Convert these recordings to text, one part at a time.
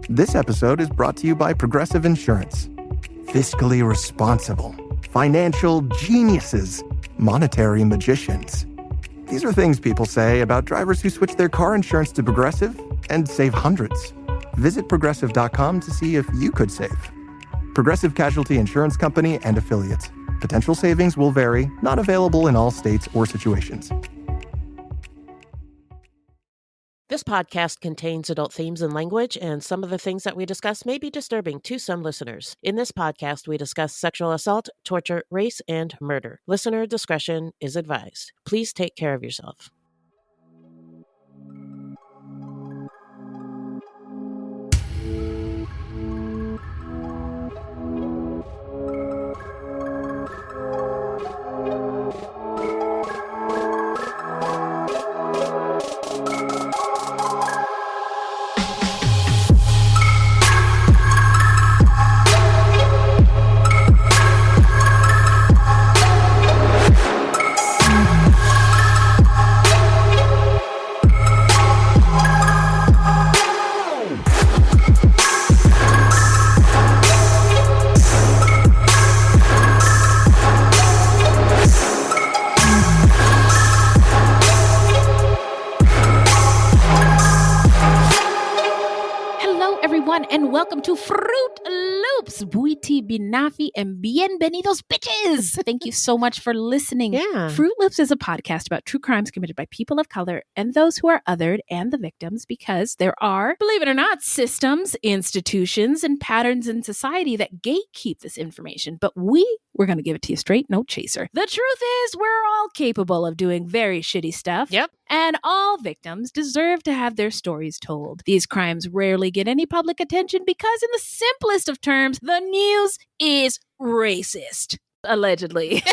This episode is brought to you by Progressive Insurance. Fiscally responsible, financial geniuses, monetary magicians. These are things people say about drivers who switch their car insurance to Progressive and save hundreds. Visit progressive.com to see if you could save. Progressive Casualty Insurance Company and Affiliates. Potential savings will vary, not available in all states or situations. This podcast contains adult themes and language, and some of the things that we discuss may be disturbing to some listeners. In this podcast, we discuss sexual assault, torture, race, and murder. Listener discretion is advised. Please take care of yourself. And welcome to Fruitloops. Buoyant, binafi, and bienvenidos, bitches. Thank you so much for listening. Yeah. Fruitloops is a podcast about true crimes committed by people of color and those who are othered and the victims, because there are, believe it or not, systems, institutions, and patterns in society that gatekeep this information. But we're going to give it to you straight, no chaser. The truth is, we're all capable of doing very shitty stuff. Yep. And all victims deserve to have their stories told. These crimes rarely get any public attention because, in the simplest of terms, the news is racist. Allegedly.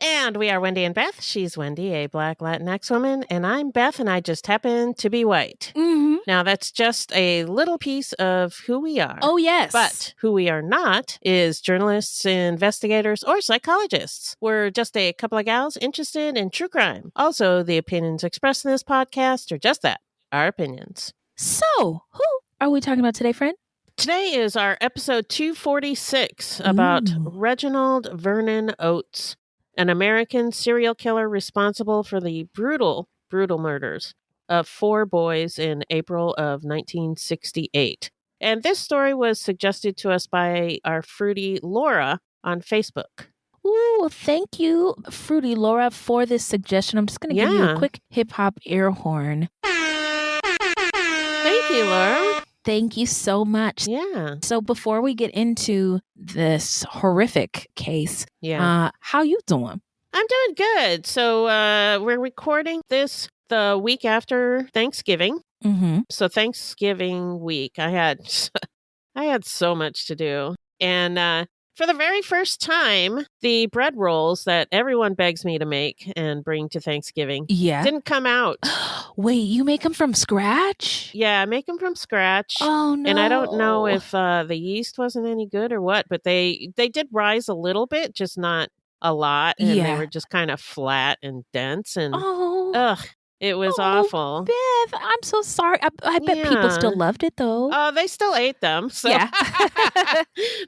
And we are Wendy and Beth. She's Wendy, a Black Latinx woman, and I'm Beth, and I just happen to be white. Mm-hmm. Now, that's just a little piece of who we are. Oh, yes. But who we are not is journalists, investigators, or psychologists. We're just a couple of gals interested in true crime. Also, the opinions expressed in this podcast are just that, our opinions. So, who are we talking about today, friend? Today is our episode 246 about Reginald Vernon Oates, an American serial killer responsible for the brutal murders of 4 boys in April of 1968. And this story was suggested to us by our Fruitie Laura on Facebook. Ooh, thank you, Fruitie Laura, for this suggestion. I'm just going to give you a quick hip-hop air horn. Thank you, Laura. Thank you so much. Yeah. So before we get into this horrific case, how you doing? I'm doing good. So we're recording this the week after Thanksgiving. Mm-hmm. So Thanksgiving week, I had so much to do. And for the very first time, the bread rolls that everyone begs me to make and bring to Thanksgiving didn't come out. Wait, you make them from scratch? Yeah, I make them from scratch. Oh, no. And I don't know if the yeast wasn't any good or what, but they did rise a little bit, just not a lot. And they were just kind of flat and dense. And it was awful. Beth, I'm so sorry. I bet people still loved it, though. Oh, they still ate them. So. Yeah.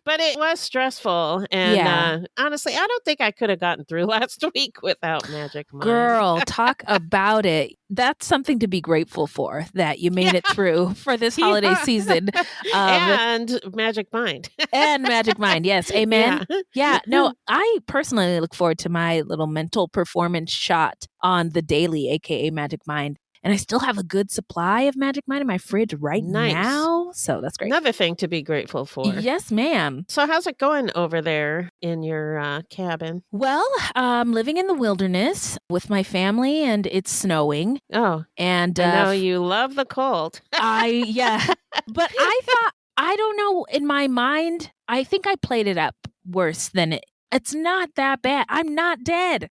But it was stressful. And honestly, I don't think I could have gotten through last week without Magic Mind. Girl, talk about it. That's something to be grateful for, that you made it through for this holiday season. And Magic Mind. And Magic Mind, yes. Amen. Yeah. No, I personally look forward to my little mental performance shot on the daily, aka Magic Mind. And I still have a good supply of Magic Mind in my fridge now. So that's great. Another thing to be grateful for. Yes, ma'am. So how's it going over there in your cabin? Well, I'm living in the wilderness with my family, and it's snowing. Oh. And I know you love the cold. But I thought, I don't know, in my mind, I think I played it up worse than it. It's not that bad. I'm not dead.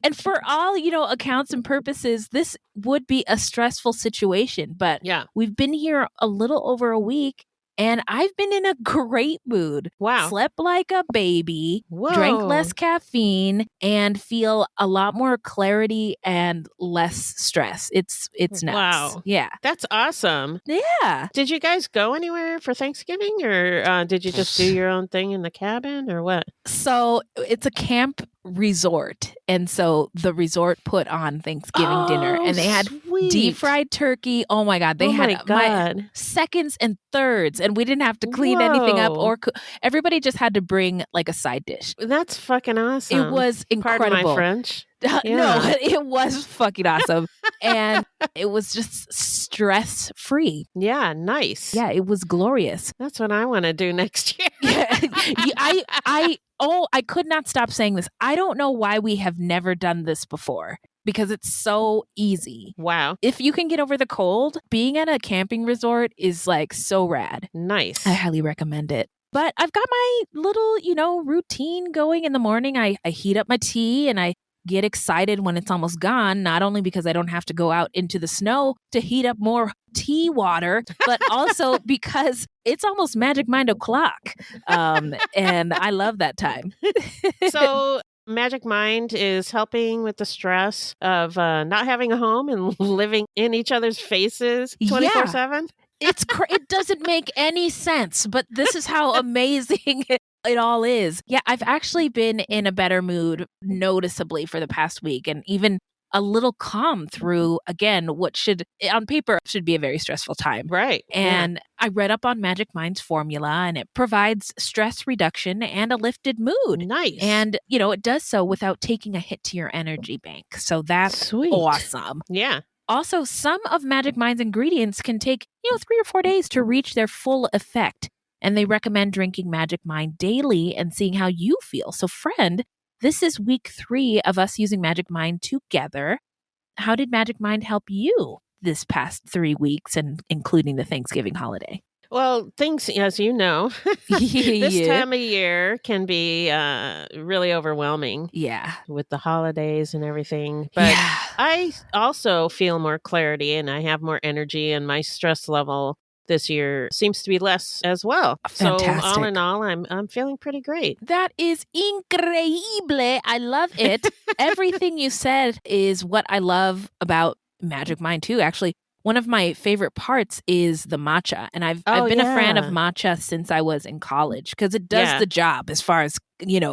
And for all, accounts and purposes, this would be a stressful situation. But we've been here a little over a week, And I've been in a great mood. Wow. Slept like a baby, Whoa. drank less caffeine, and feel a lot more clarity and less stress. It's nuts. Wow. Yeah. That's awesome. Yeah. Did you guys go anywhere for Thanksgiving, or did you just do your own thing in the cabin, or what? So it's a camp resort. And so the resort put on Thanksgiving dinner, and they had deep fried turkey. Oh my God. They had my seconds and thirds, and we didn't have to clean anything up or everybody just had to bring like a side dish. That's fucking awesome. It was incredible. Pardon my French. No, it was fucking awesome. And it was just stress free. Yeah, nice. Yeah, it was glorious. That's what I want to do next year. I could not stop saying this. I don't know why we have never done this before, because it's so easy. Wow. If you can get over the cold, being at a camping resort is like so rad. Nice. I highly recommend it. But I've got my little, routine going in the morning. I heat up my tea and I get excited when it's almost gone, not only because I don't have to go out into the snow to heat up more tea water, but also because it's almost Magic Mind o'clock. And I love that time. So Magic Mind is helping with the stress of not having a home and living in each other's faces 24/7? It doesn't make any sense, but this is how amazing it all is. Yeah, I've actually been in a better mood noticeably for the past week, and even a little calm through, again, what should, on paper, should be a very stressful time. Right. And I read up on Magic Mind's formula, and it provides stress reduction and a lifted mood. Nice. And, it does so without taking a hit to your energy bank. So that's sweet. Awesome. Yeah. Also, some of Magic Mind's ingredients can take, 3 or 4 days to reach their full effect. And they recommend drinking Magic Mind daily and seeing how you feel. So, friend, this is week 3 of us using Magic Mind together. How did Magic Mind help you this past 3 weeks, and including the Thanksgiving holiday? Well, things, as you know, this time of year can be really overwhelming. Yeah. With the holidays and everything. But I also feel more clarity, and I have more energy, and my stress level this year seems to be less as well. Fantastic. So all in all, I'm feeling pretty great. That is increíble. I love it. Everything you said is what I love about Magic Mind too. Actually, one of my favorite parts is the matcha. And I've been a fan of matcha since I was in college, because it does the job as far as,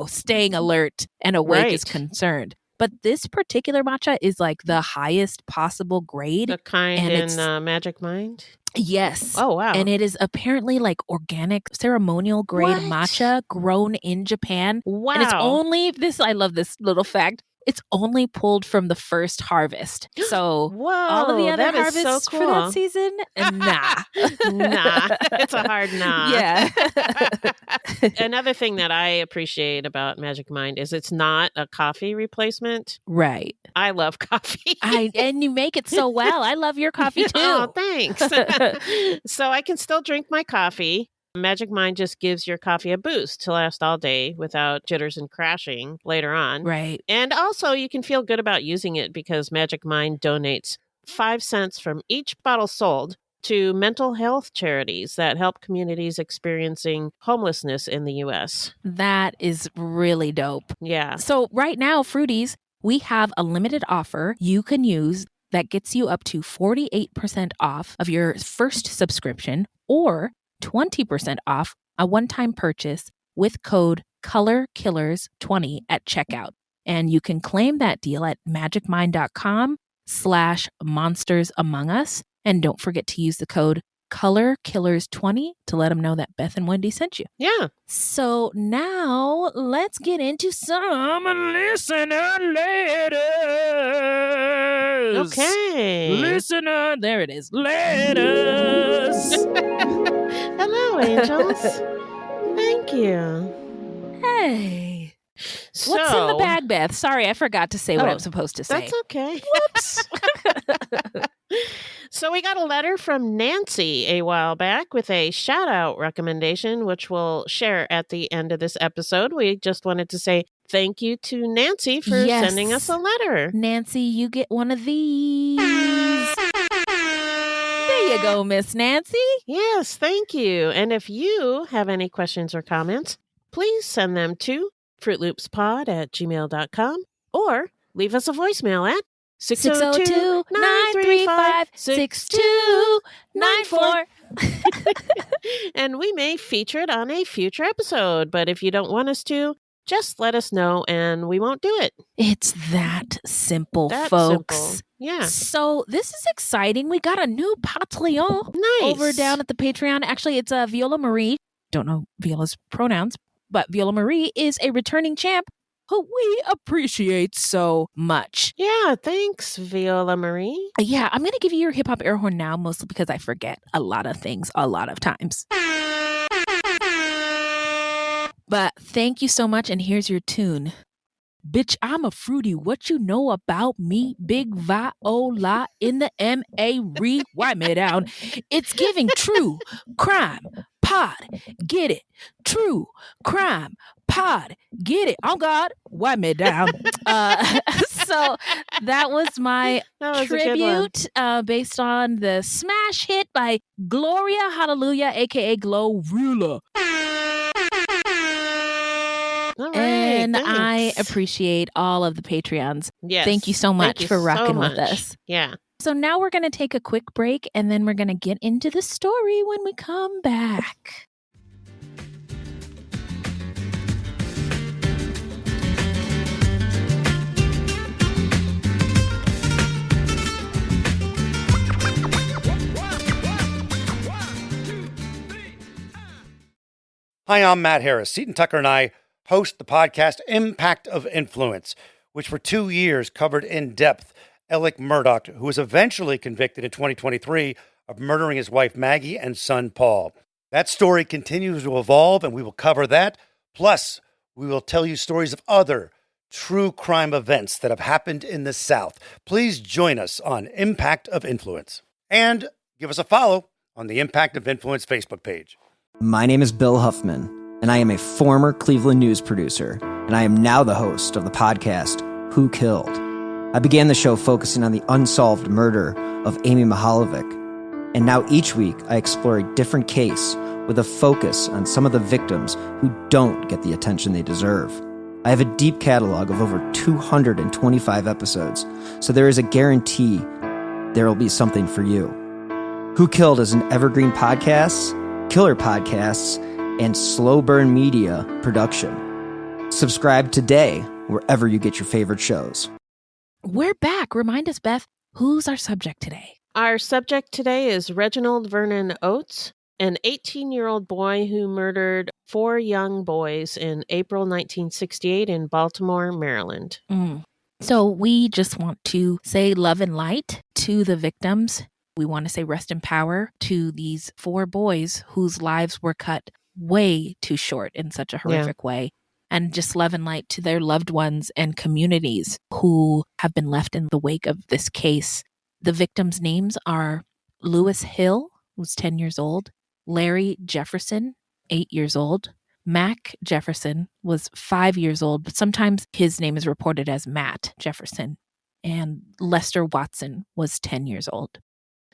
staying alert and awake is concerned. But this particular matcha is like the highest possible grade. The kind in Magic Mind? Yes. Oh, wow. And it is apparently like organic, ceremonial grade matcha grown in Japan. Wow. And it's only I love this little fact. It's only pulled from the first harvest. So all of the other harvests for that season, nah. Nah. It's a hard nah. Yeah. Another thing that I appreciate about Magic Mind is it's not a coffee replacement. Right. I love coffee. And you make it so well. I love your coffee too. Oh, thanks. So I can still drink my coffee. Magic Mind just gives your coffee a boost to last all day without jitters and crashing later on. Right. And also you can feel good about using it because Magic Mind donates 5 cents from each bottle sold to mental health charities that help communities experiencing homelessness in the U.S. That is really dope. Yeah. So right now, Fruities, we have a limited offer you can use that gets you up to 48% off of your first subscription, or 20% off a one-time purchase with code ColorKillers20 at checkout. And you can claim that deal at magicmind.com/monstersamongus. And don't forget to use the code ColorKillers20 to let them know that Beth and Wendy sent you. Yeah. So now let's get into some listener letters. Okay. Listener, there it is. Letters. Hello, angels. Thank you. Hey. So, what's in the bag, Beth? Sorry, I forgot to say what I'm supposed to say. That's okay. Whoops. So we got a letter from Nancy a while back with a shout out recommendation, which we'll share at the end of this episode. We just wanted to say thank you to Nancy for sending us a letter. Nancy, you get one of these. There you you go, Miss Nancy. Yes, thank you. And if you have any questions or comments, please send them to fruitloopspod@gmail.com or leave us a voicemail at 602-935-6294. And we may feature it on a future episode. But if you don't want us to, just let us know and we won't do it. It's that simple, That folks. simple. Yeah. So this is exciting. We got a new Patreon Nice. over down at the Patreon. Actually, it's Viola Marie. Don't know Viola's pronouns, but Viola Marie is a returning champ who we appreciate so much. Yeah, thanks, Viola Marie. Yeah, I'm going to give you your hip hop air horn now, mostly because I forget a lot of things a lot of times. But thank you so much, and here's your tune. Bitch, I'm a fruity. What you know about me? Big Viola in the M.A. Rewind me down. It's giving true crime pod. Get it? True crime pod. Get it? On God, wipe me down. So that was my tribute based on the smash hit by Gloria Hallelujah, a.k.a. Glorilla. All right, and thanks. I appreciate all of the Patreons. Yes. Thank you so much for rocking with much. us. Yeah. So now we're going to take a quick break and then we're going to get into the story when we come back. Hi, I'm Matt Harris. Seton Tucker and I host the podcast Impact of Influence, which for 2 years covered in depth Alec Murdaugh, who was eventually convicted in 2023 of murdering his wife Maggie and son Paul. That story continues to evolve, and we will cover that. Plus, we will tell you stories of other true crime events that have happened in the South. Please join us on Impact of Influence. And give us a follow on the Impact of Influence Facebook page. My name is Bill Huffman, and I am a former Cleveland news producer, and I am now the host of the podcast, Who Killed? I began the show focusing on the unsolved murder of Amy Mahalovic, and now each week I explore a different case with a focus on some of the victims who don't get the attention they deserve. I have a deep catalog of over 225 episodes, so there is a guarantee there will be something for you. Who Killed is an evergreen podcast, killer podcasts, and slow burn media production. Subscribe today wherever you get your favorite shows. We're back. Remind us, Beth, who's our subject today? Our subject today is Reginald Vernon Oates, an 18-year-old boy who murdered 4 young boys in April 1968 in Baltimore, Maryland. So we just want to say love and light to the victims. We want to say rest in power to these 4 boys whose lives were cut way too short in such a horrific way. And just love and light to their loved ones and communities who have been left in the wake of this case. The victims' names are Lewis Hill, who's 10 years old, Larry Jefferson, 8 years old, Mac Jefferson was 5 years old, but sometimes his name is reported as Matt Jefferson, and Lester Watson was 10 years old.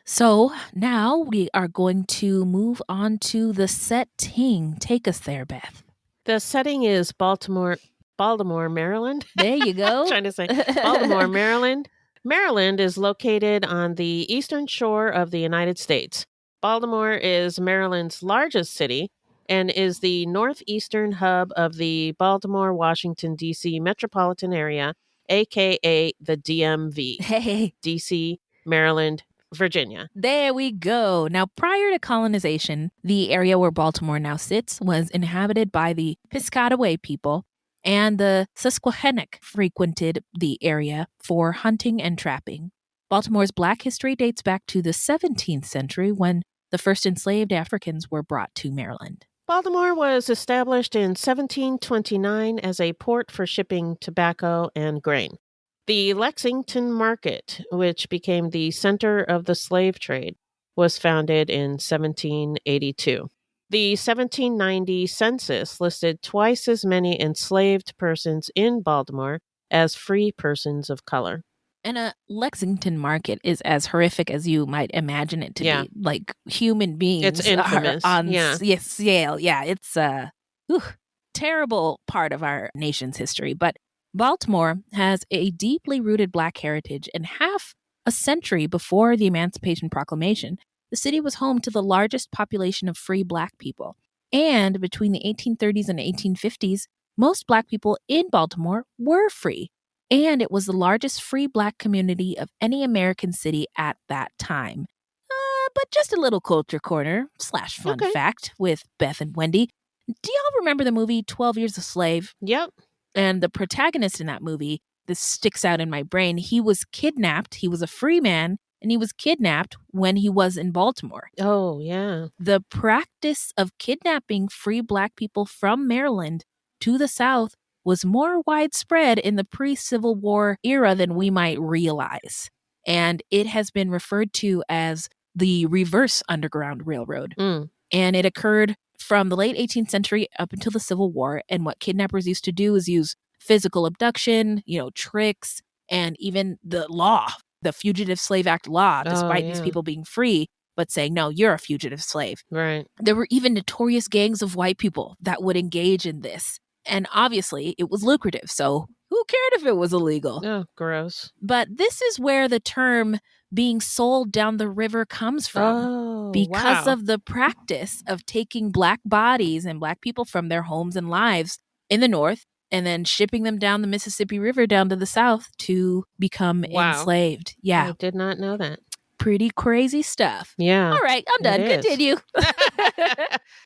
So now we are going to move on to the setting. Take us there, Beth. The setting is Baltimore, Maryland. There you go. Trying to say Baltimore, Maryland. Maryland is located on the eastern shore of the United States. Baltimore is Maryland's largest city and is the northeastern hub of the Baltimore, Washington, D.C. metropolitan area, a.k.a. the DMV. Hey. D.C., Maryland, Virginia. There we go. Now, prior to colonization, the area where Baltimore now sits was inhabited by the Piscataway people, and the Susquehannock frequented the area for hunting and trapping. Baltimore's Black history dates back to the 17th century when the first enslaved Africans were brought to Maryland. Baltimore was established in 1729 as a port for shipping tobacco and grain. The Lexington Market, which became the center of the slave trade, was founded in 1782. The 1790 census listed twice as many enslaved persons in Baltimore as free persons of color. And a Lexington market is as horrific as you might imagine it to Yeah. be. Like human beings It's infamous. are on Yeah. scale. Yeah, it's a terrible part of our nation's history. But Baltimore has a deeply rooted Black heritage, and half a century before the Emancipation Proclamation, the city was home to the largest population of free Black people. And between the 1830s and 1850s, most Black people in Baltimore were free. And it was the largest free Black community of any American city at that time. But just a little culture corner / fun Okay. fact with Beth and Wendy. Do y'all remember the movie 12 Years a Slave? Yep. And the protagonist in that movie, this sticks out in my brain, he was kidnapped. He was a free man, and he was kidnapped when he was in Baltimore. Oh, yeah. The practice of kidnapping free Black people from Maryland to the South was more widespread in the pre-Civil War era than we might realize. And it has been referred to as the Reverse Underground Railroad. Mm. And it occurred from the late 18th century up until the Civil War. And what kidnappers used to do is use physical abduction, tricks, and even the law, the Fugitive Slave Act law, despite these yeah. people being free, but saying, no, you're a fugitive slave. Right. There were even notorious gangs of white people that would engage in this. And obviously, it was lucrative. So who cared if it was illegal? Oh, gross. But this is where the term being sold down the river comes from. Oh, Because wow. of the practice of taking Black bodies and Black people from their homes and lives in the North and then shipping them down the Mississippi River down to the South to become Wow. enslaved. Yeah. I did not know that. Pretty crazy stuff. Yeah. All right, I'm done. It is. Continue.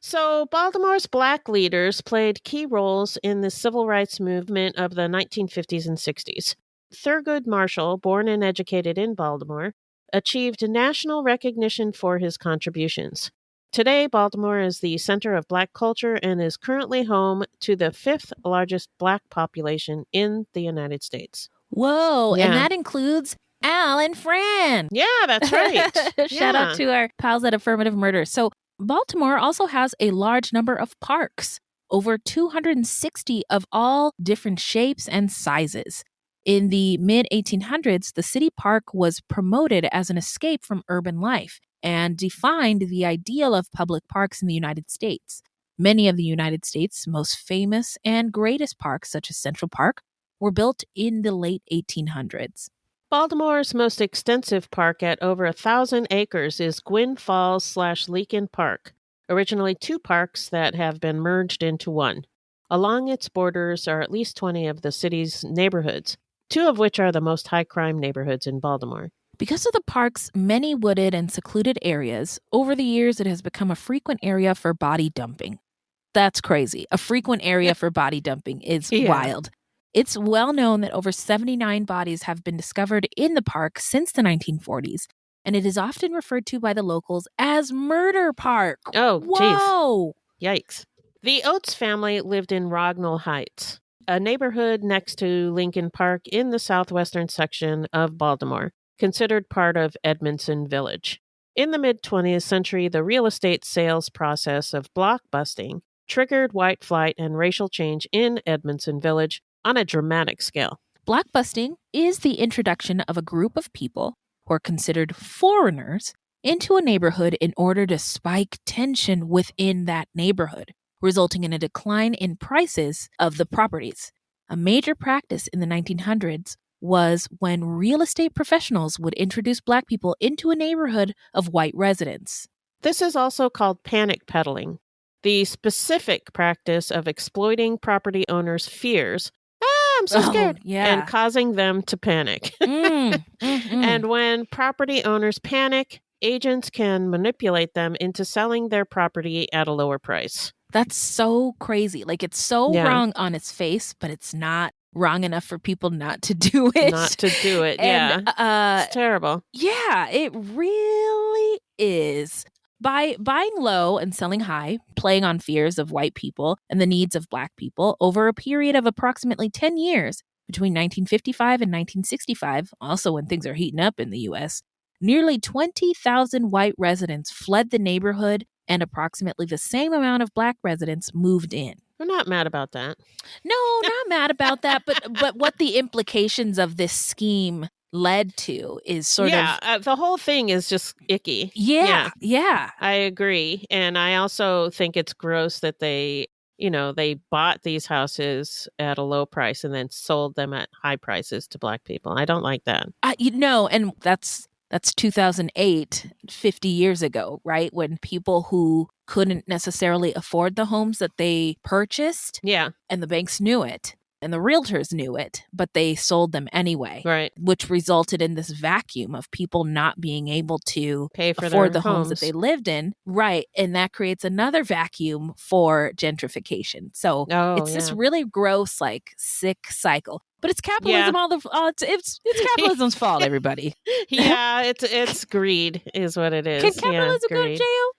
So, Baltimore's Black leaders played key roles in the civil rights movement of the 1950s and 60s. Thurgood Marshall, born and educated in Baltimore, achieved national recognition for his contributions. Today, Baltimore is the center of Black culture and is currently home to the 5th largest Black population in the United States. Whoa, Yeah. and that includes Al and Fran. Yeah, that's right. Shout Yeah. out to our pals at Affirmative Murder. So Baltimore also has a large number of parks, over 260 of all different shapes and sizes. In the mid-1800s, the city park was promoted as an escape from urban life and defined the ideal of public parks in the United States. Many of the United States' most famous and greatest parks, such as Central Park, were built in the late 1800s. Baltimore's most extensive park at over 1,000 acres is Gwynn Falls/Leakin Park, originally 2 parks that have been merged into one. Along its borders are at least 20 of the city's neighborhoods, 2 of which are the most high-crime neighborhoods in Baltimore. Because of the park's many wooded and secluded areas, over the years it has become a frequent area for body dumping. That's crazy. A frequent area for body dumping is Yeah. wild. It's well known that over 79 bodies have been discovered in the park since the 1940s, and it is often referred to by the locals as Murder Park. Oh, geez. Whoa! Yikes. The Oates family lived in Reginald Heights, a neighborhood next to Lincoln Park in the southwestern section of Baltimore, considered part of Edmondson Village. In the mid-20th century, the real estate sales process of blockbusting triggered white flight and racial change in Edmondson Village on a dramatic scale. Blockbusting is the introduction of a group of people who are considered foreigners into a neighborhood in order to spike tension within that neighborhood, resulting in a decline in prices of the properties. A major practice in the 1900s was when real estate professionals would introduce Black people into a neighborhood of white residents. This is also called panic peddling, the specific practice of exploiting property owners' fears. I'm so scared. Yeah. And causing them to panic. And when property owners panic, agents can manipulate them into selling their property at a lower price. That's so crazy. Like, it's so Yeah. wrong on its face, but it's not wrong enough for people not to do it. Not to do it. Yeah. And, It's terrible. yeah, it really is. By buying low and selling high, playing on fears of white people and the needs of Black people over a period of approximately 10 years between 1955 and 1965, also when things are heating up in the U.S., nearly 20,000 white residents fled the neighborhood and approximately the same amount of Black residents moved in. We're not mad about that. No, not mad about that, but what the implications of this scheme led to is sort of... the whole thing is just icky. Yeah. I agree. And I also think it's gross that they bought these houses at a low price and then sold them at high prices to Black people. I don't like that. And that's 2008, 50 years ago, right? When people who couldn't necessarily afford the homes that they purchased, and the banks knew it, and the realtors knew it, but they sold them anyway, right? Which resulted in this vacuum of people not being able to pay for afford their the homes that they lived in, right? And that creates another vacuum for gentrification. So it's this really gross, like, sick cycle. But it's capitalism. It's capitalism's fault, everybody. It's greed is what it is. Can capitalism go to jail?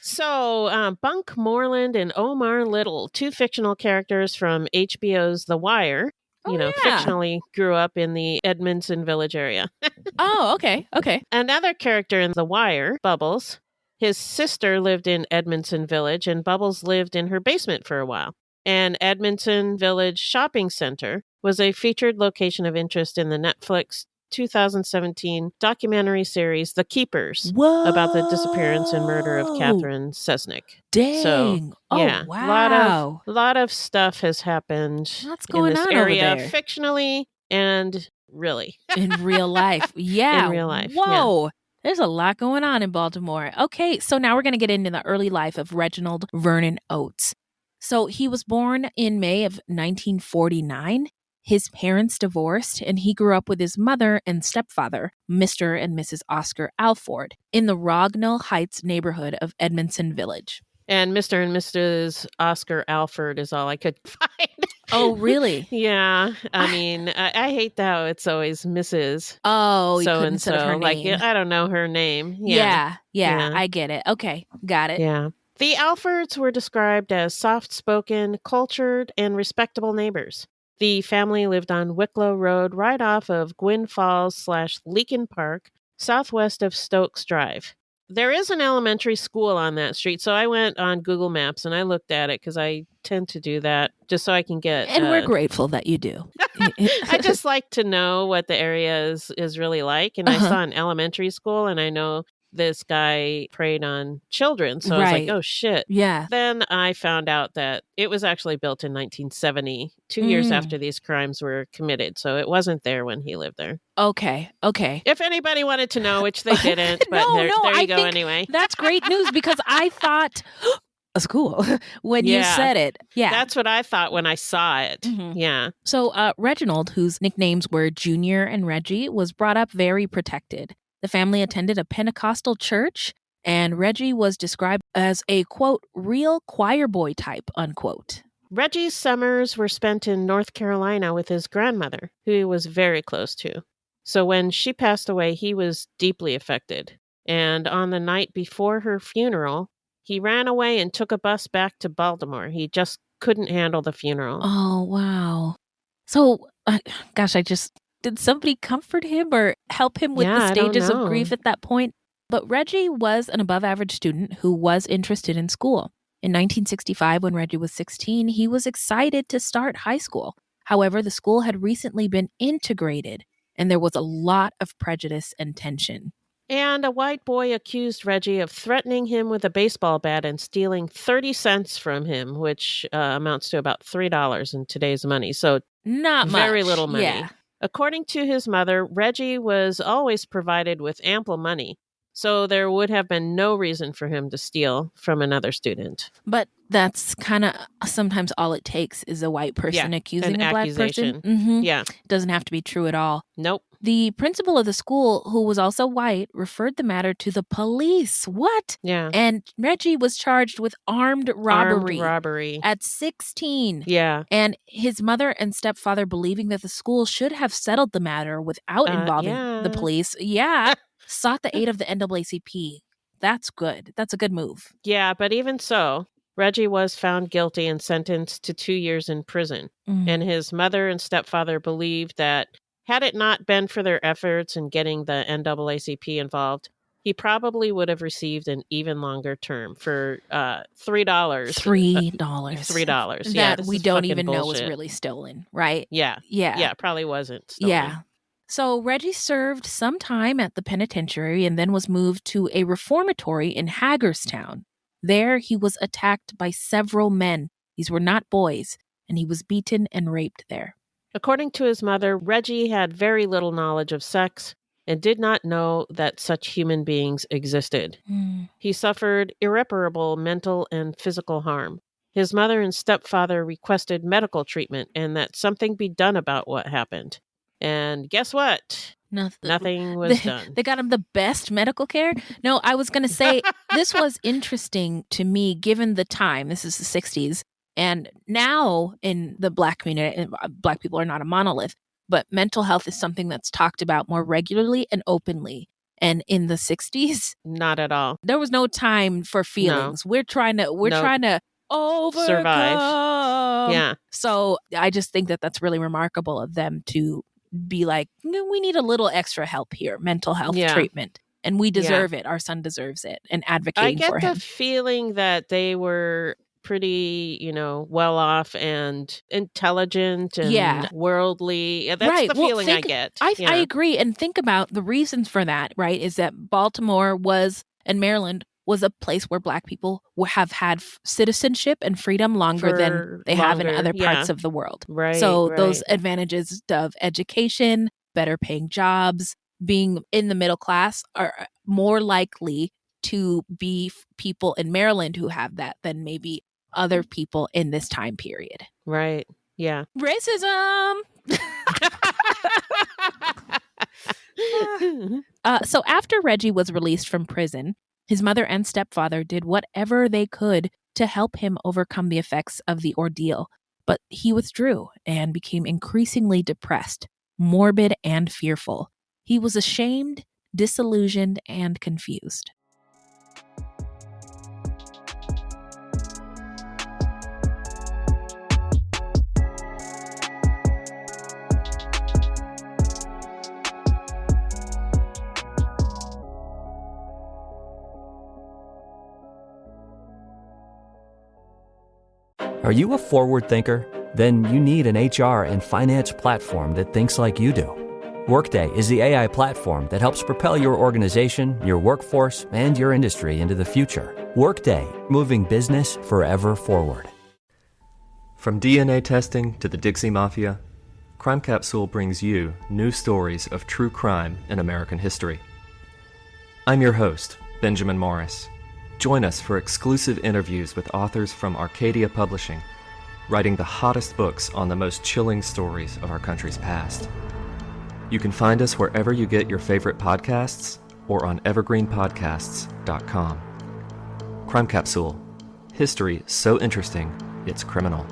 So, Bunk Moreland and Omar Little, two fictional characters from HBO's The Wire, fictionally grew up in the Edmondson Village area. Oh, okay. Another character in The Wire, Bubbles, his sister lived in Edmondson Village, and Bubbles lived in her basement for a while. And Edmondson Village Shopping Center was a featured location of interest in the Netflix 2017 documentary series The Keepers about the disappearance and murder of Catherine Sesnick. Dang. So, wow. A lot of stuff has happened What's going in this on area over there? Fictionally and really. In real life. Yeah. In real life. Whoa. Yeah. There's a lot going on in Baltimore. Okay, so now we're going to get into the early life of Reginald Vernon Oates. So he was born in May of 1949. His parents divorced, and he grew up with his mother and stepfather, Mr. and Mrs. Oscar Alford, in the Rognall Heights neighborhood of Edmondson Village. And Mr. and Mrs. Oscar Alford is all I could find. Oh, really? Yeah. I mean, I hate how it's always Mrs. Oh, you couldn't so-and-so. set her name. Like, I don't know her name. Yeah, I get it. Okay, got it. Yeah. The Alfords were described as soft-spoken, cultured, and respectable neighbors. The family lived on Wicklow Road right off of Gwynn Falls / Leakin Park, southwest of Stokes Drive. There is an elementary school on that street, so I went on Google Maps and I looked at it because I tend to do that just so I can get... And we're grateful that you do. I just like to know what the area is really like, and I saw an elementary school, and I know this guy preyed on children. So I was like, oh, shit. Yeah. Then I found out that it was actually built in 1970, 2 years after these crimes were committed. So it wasn't there when he lived there. Okay. If anybody wanted to know, which they didn't, but there you go anyway. That's great news because I thought... That's cool. When you said it. Yeah. That's what I thought when I saw it. Mm-hmm. Yeah. So Reginald, whose nicknames were Junior and Reggie, was brought up very protected. The family attended a Pentecostal church, and Reggie was described as a, quote, real choir boy type, unquote. Reggie's summers were spent in North Carolina with his grandmother, who he was very close to. So when she passed away, he was deeply affected. And on the night before her funeral, he ran away and took a bus back to Baltimore. He just couldn't handle the funeral. Oh, wow. So, did somebody comfort him or help him with the stages of grief at that point? But Reggie was an above-average student who was interested in school. In 1965, when Reggie was 16, he was excited to start high school. However, the school had recently been integrated, and there was a lot of prejudice and tension. And a white boy accused Reggie of threatening him with a baseball bat and stealing 30 cents from him, which amounts to about $3 in today's money. So not much. Very little money. Yeah. According to his mother, Reggie was always provided with ample money, so there would have been no reason for him to steal from another student. But that's kind of sometimes all it takes is a white person accusing a black person. Mm-hmm. Yeah. Doesn't have to be true at all. Nope. The principal of the school, who was also white, referred the matter to the police. What? Yeah. And Reggie was charged with armed robbery. At 16. Yeah. And his mother and stepfather, believing that the school should have settled the matter without involving the police, sought the aid of the NAACP. That's good. That's a good move. Yeah, but even so, Reggie was found guilty and sentenced to 2 years in prison. And his mother and stepfather believed that had it not been for their efforts in getting the NAACP involved, he probably would have received an even longer term for $3. $3. $3. Yeah, That this we is don't fucking even know was bullshit. really stolen, right? Yeah. Yeah. Yeah, probably wasn't stolen. Yeah. So Reggie served some time at the penitentiary and then was moved to a reformatory in Hagerstown. There, he was attacked by several men. These were not boys, and he was beaten and raped there. According to his mother, Reggie had very little knowledge of sex and did not know that such human beings existed. He suffered irreparable mental and physical harm. His mother and stepfather requested medical treatment and that something be done about what happened. And guess what? Nothing was done. They got him the best medical care? No, I was going to say, this was interesting to me given the time. This is the 60s. And now in the Black community, Black people are not a monolith, but mental health is something that's talked about more regularly and openly. And in the 60s, not at all. There was no time for feelings. No. We're trying to overcome. Survive. Yeah. So I just think that that's really remarkable of them to be like, no, we need a little extra help here, mental health treatment. And we deserve it. Our son deserves it. And advocating for him. I get the feeling that they were pretty, well off and intelligent and worldly. That's right. The feeling I get. I agree. And think about the reasons for that, right? Is that Baltimore and Maryland was a place where Black people have had citizenship and freedom longer than they have in other parts of the world. Right. So those advantages of education, better paying jobs, being in the middle class are more likely to be people in Maryland who have that than maybe other people in this time period. Right. Yeah. Racism. So after Reggie was released from prison, his mother and stepfather did whatever they could to help him overcome the effects of the ordeal. But he withdrew and became increasingly depressed, morbid, and fearful. He was ashamed, disillusioned, and confused. Are you a forward thinker? Then you need an HR and finance platform that thinks like you do. Workday is the AI platform that helps propel your organization, your workforce, and your industry into the future. Workday, moving business forever forward. From DNA testing to the Dixie Mafia, Crime Capsule brings you new stories of true crime in American history. I'm your host, Benjamin Morris. Join us for exclusive interviews with authors from Arcadia Publishing, writing the hottest books on the most chilling stories of our country's past. You can find us wherever you get your favorite podcasts or on evergreenpodcasts.com. Crime Capsule. History so interesting, it's criminal.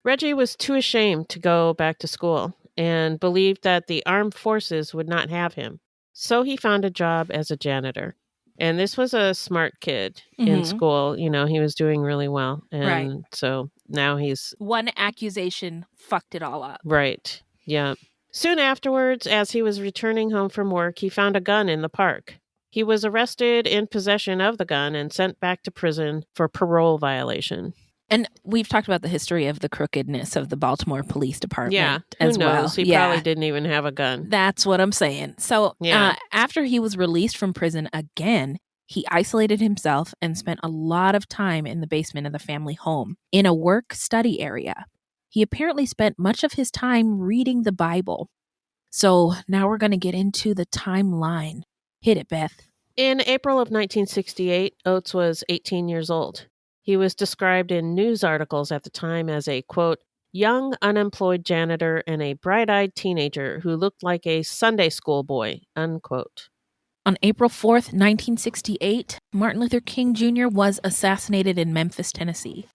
Reggie was too ashamed to go back to school and believed that the armed forces would not have him. So he found a job as a janitor. And this was a smart kid in school. He was doing really well. And so now he's... One accusation fucked it all up. Right. Yeah. Soon afterwards, as he was returning home from work, he found a gun in the park. He was arrested in possession of the gun and sent back to prison for parole violation. And we've talked about the history of the crookedness of the Baltimore Police Department as well. He probably didn't even have a gun. That's what I'm saying. So after he was released from prison again, he isolated himself and spent a lot of time in the basement of the family home in a work-study area. He apparently spent much of his time reading the Bible. So now we're going to get into the timeline. Hit it, Beth. In April of 1968, Oates was 18 years old. He was described in news articles at the time as a, quote, young unemployed janitor and a bright-eyed teenager who looked like a Sunday school boy, unquote. On April 4th, 1968, Martin Luther King Jr. was assassinated in Memphis, Tennessee.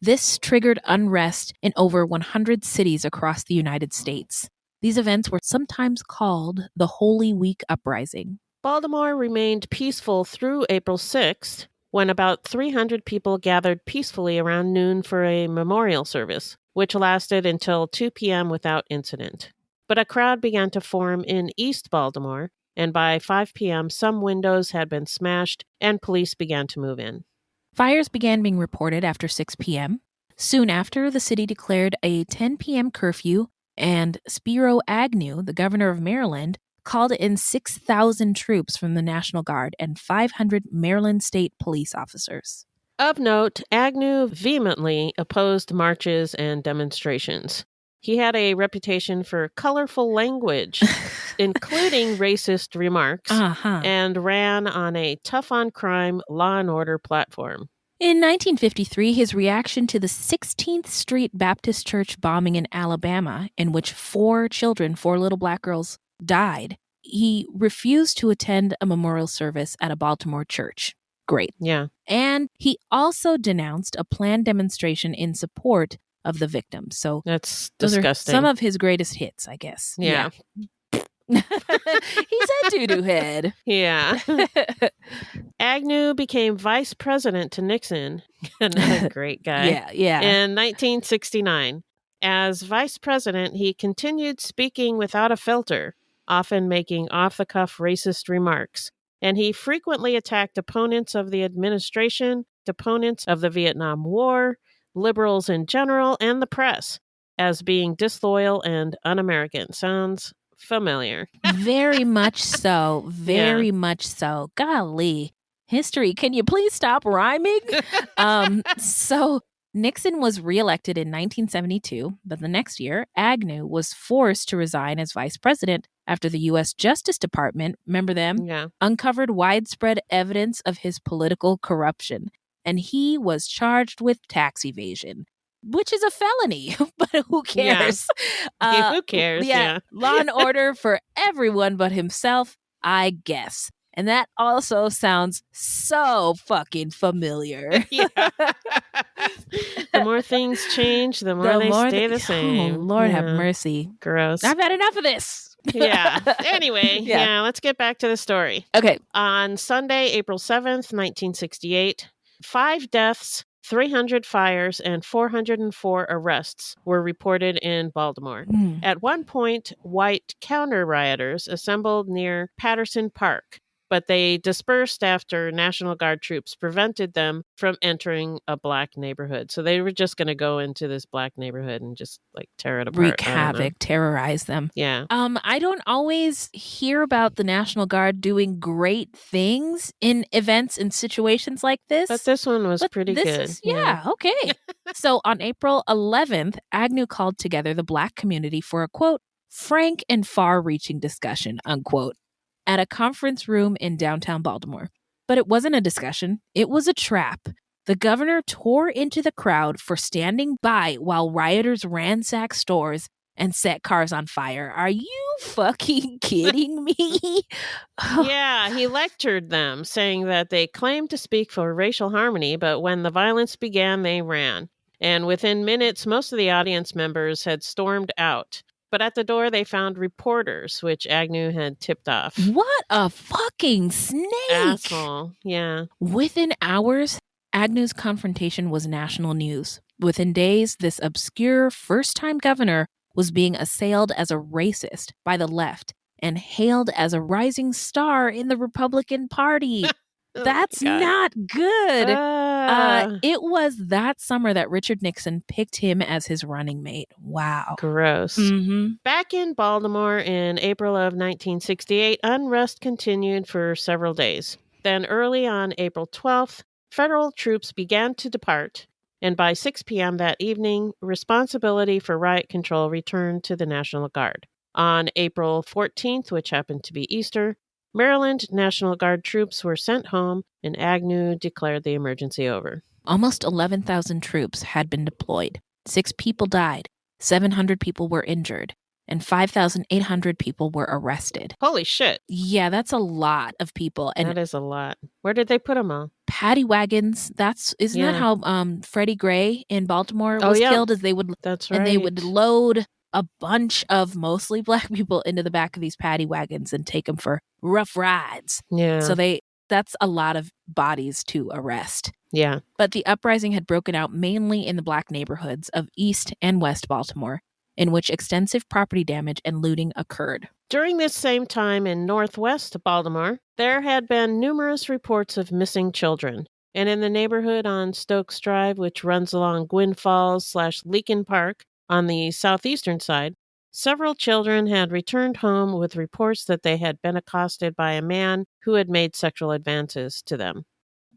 This triggered unrest in over 100 cities across the United States. These events were sometimes called the Holy Week Uprising. Baltimore remained peaceful through April 6th, when about 300 people gathered peacefully around noon for a memorial service, which lasted until 2 p.m. without incident. But a crowd began to form in East Baltimore, and by 5 p.m., some windows had been smashed and police began to move in. Fires began being reported after 6 p.m. Soon after, the city declared a 10 p.m. curfew, and Spiro Agnew, the governor of Maryland, called in 6,000 troops from the National Guard and 500 Maryland state police officers. Of note, Agnew vehemently opposed marches and demonstrations. He had a reputation for colorful language, including racist remarks, and ran on a tough-on-crime, law and order platform. In 1953, his reaction to the 16th Street Baptist Church bombing in Alabama, in which 4 little black girls, died, he refused to attend a memorial service at a Baltimore church. Great. Yeah. And he also denounced a planned demonstration in support of the victims. So that's those disgusting. Are some of his greatest hits, I guess. Yeah. He's a doo-doo head. Yeah. Agnew became vice president to Nixon, another great guy, in 1969. As vice president, he continued speaking without a filter, often making off-the-cuff racist remarks. And he frequently attacked opponents of the administration, opponents of the Vietnam War, liberals in general, and the press as being disloyal and un-American. Sounds familiar. Very much so. Very much so. Golly. History, can you please stop rhyming? So Nixon was reelected in 1972, but the next year, Agnew was forced to resign as vice president after the U.S. Justice Department, remember them, uncovered widespread evidence of his political corruption. And he was charged with tax evasion, which is a felony, but who cares? Yeah. Who cares? Yeah. Law and order for everyone but himself, I guess. And that also sounds so fucking familiar. Yeah. The more things change, the more they stay the same. Oh, Lord have mercy. Gross. I've had enough of this. Yeah. Anyway, let's get back to the story. Okay. On Sunday, April 7th, 1968, 5 deaths, 300 fires, and 404 arrests were reported in Baltimore. At one point, white counter-rioters assembled near Patterson Park, but they dispersed after National Guard troops prevented them from entering a black neighborhood. So they were just going to go into this black neighborhood and just like tear it apart. Wreak havoc, terrorize them. Yeah. I don't always hear about the National Guard doing great things in events and situations like this. But this one was pretty good. Okay. So on April 11th, Agnew called together the black community for a, quote, frank and far-reaching discussion, unquote, at a conference room in downtown Baltimore. But it wasn't a discussion. It was a trap. The governor tore into the crowd for standing by while rioters ransacked stores and set cars on fire. Are you fucking kidding me? Yeah, he lectured them, saying that they claimed to speak for racial harmony, but when the violence began, they ran. And within minutes, most of the audience members had stormed out. But at the door, they found reporters, which Agnew had tipped off. What a fucking snake! Asshole, yeah. Within hours, Agnew's confrontation was national news. Within days, this obscure first-time governor was being assailed as a racist by the left and hailed as a rising star in the Republican Party. That's not good. It was that summer that Richard Nixon picked him as his running mate. Wow. Gross. Mm-hmm. Back in Baltimore in April of 1968, unrest continued for several days. Then early on April 12th, federal troops began to depart, and by 6 p.m. that evening, responsibility for riot control returned to the National Guard. On April 14th, which happened to be Easter, Maryland National Guard troops were sent home, and Agnew declared the emergency over. Almost 11,000 troops had been deployed. 6 people died, 700 people were injured, and 5,800 people were arrested. Holy shit. Yeah, that's a lot of people. And that is a lot. Where did they put them all? Paddy wagons. Isn't that how Freddie Gray in Baltimore was killed? That's right. And they would load a bunch of mostly black people into the back of these paddy wagons and take them for rough rides. Yeah. So that's a lot of bodies to arrest. Yeah. But the uprising had broken out mainly in the black neighborhoods of East and West Baltimore. in which extensive property damage and looting occurred. During this same time in northwest Baltimore, there had been numerous reports of missing children. And in the neighborhood on Stokes Drive, which runs along Gwynn Falls/Leakin Park on the southeastern side, several children had returned home with reports that they had been accosted by a man who had made sexual advances to them.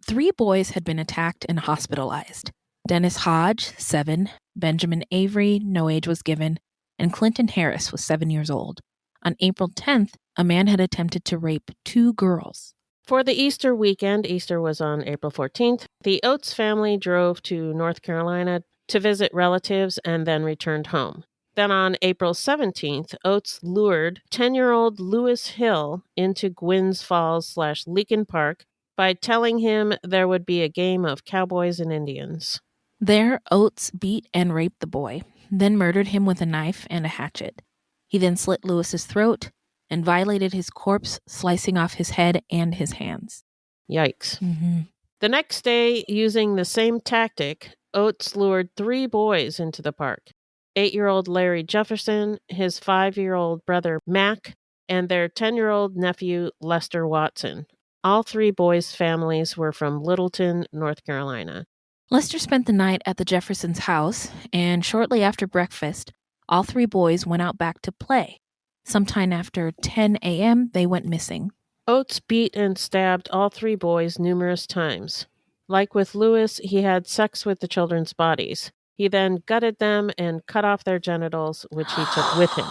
3 boys had been attacked and hospitalized. Dennis Hodge, 7, Benjamin Avery, no age was given, and Clinton Harris was 7 years old. On April 10th, a man had attempted to rape 2 girls. For the Easter weekend, Easter was on April 14th, the Oates family drove to North Carolina to visit relatives and then returned home. Then on April 17th, Oates lured 10-year-old Lewis Hill into Gwynns Falls/Leakin Park by telling him there would be a game of cowboys and Indians. There, Oates beat and raped the boy, then murdered him with a knife and a hatchet. He then slit Lewis's throat and violated his corpse, slicing off his head and his hands. Yikes. Mm-hmm. The next day, using the same tactic, Oates lured 3 boys into the park. 8-year-old Larry Jefferson, his 5-year-old brother Mac, and their 10-year-old nephew Lester Watson. All 3 boys' families were from Littleton, North Carolina. Lester spent the night at the Jeffersons' house, and shortly after breakfast, all 3 boys went out back to play. Sometime after 10 a.m., they went missing. Oates beat and stabbed all 3 boys numerous times. Like with Lewis, he had sex with the children's bodies. He then gutted them and cut off their genitals, which he took with him.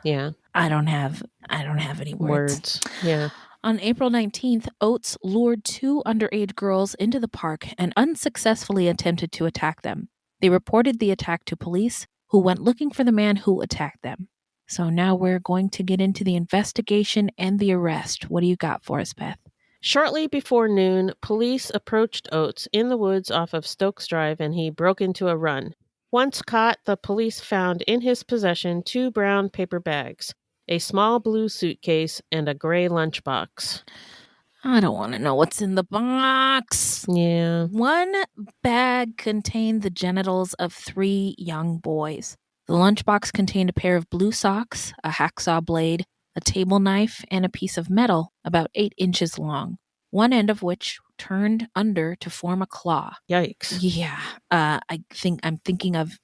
Yeah. I don't have any words. Yeah. On April 19th, Oates lured 2 underage girls into the park and unsuccessfully attempted to attack them. They reported the attack to police, who went looking for the man who attacked them. So now we're going to get into the investigation and the arrest. What do you got for us, Beth? Shortly before noon, police approached Oates in the woods off of Stokes Drive, and he broke into a run. Once caught, the police found in his possession 2 brown paper bags, a small blue suitcase, and a gray lunchbox. I don't want to know what's in the box. Yeah. 1 bag contained the genitals of 3 young boys. The lunchbox contained a pair of blue socks, a hacksaw blade, a table knife, and a piece of metal about 8 inches long, one end of which turned under to form a claw. Yikes. Yeah. I'm thinking of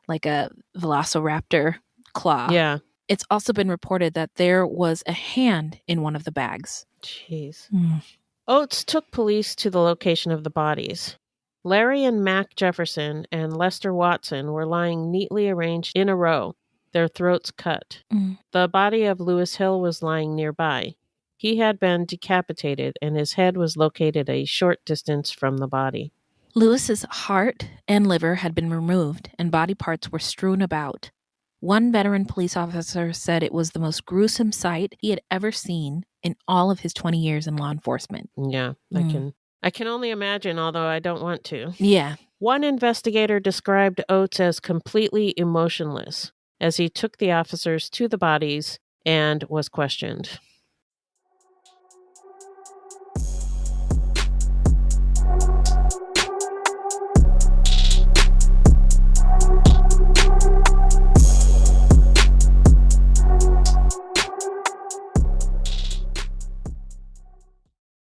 like a velociraptor claw. Yeah. It's also been reported that there was a hand in one of the bags. Jeez. Mm. Oates took police to the location of the bodies. Larry and Mac Jefferson and Lester Watson were lying neatly arranged in a row, their throats cut. Mm. The body of Lewis Hill was lying nearby. He had been decapitated, and his head was located a short distance from the body. Lewis's heart and liver had been removed, and body parts were strewn about. One veteran police officer said it was the most gruesome sight he had ever seen in all of his 20 years in law enforcement. Yeah, I can only imagine, although I don't want to. Yeah. One investigator described Oates as completely emotionless as he took the officers to the bodies and was questioned.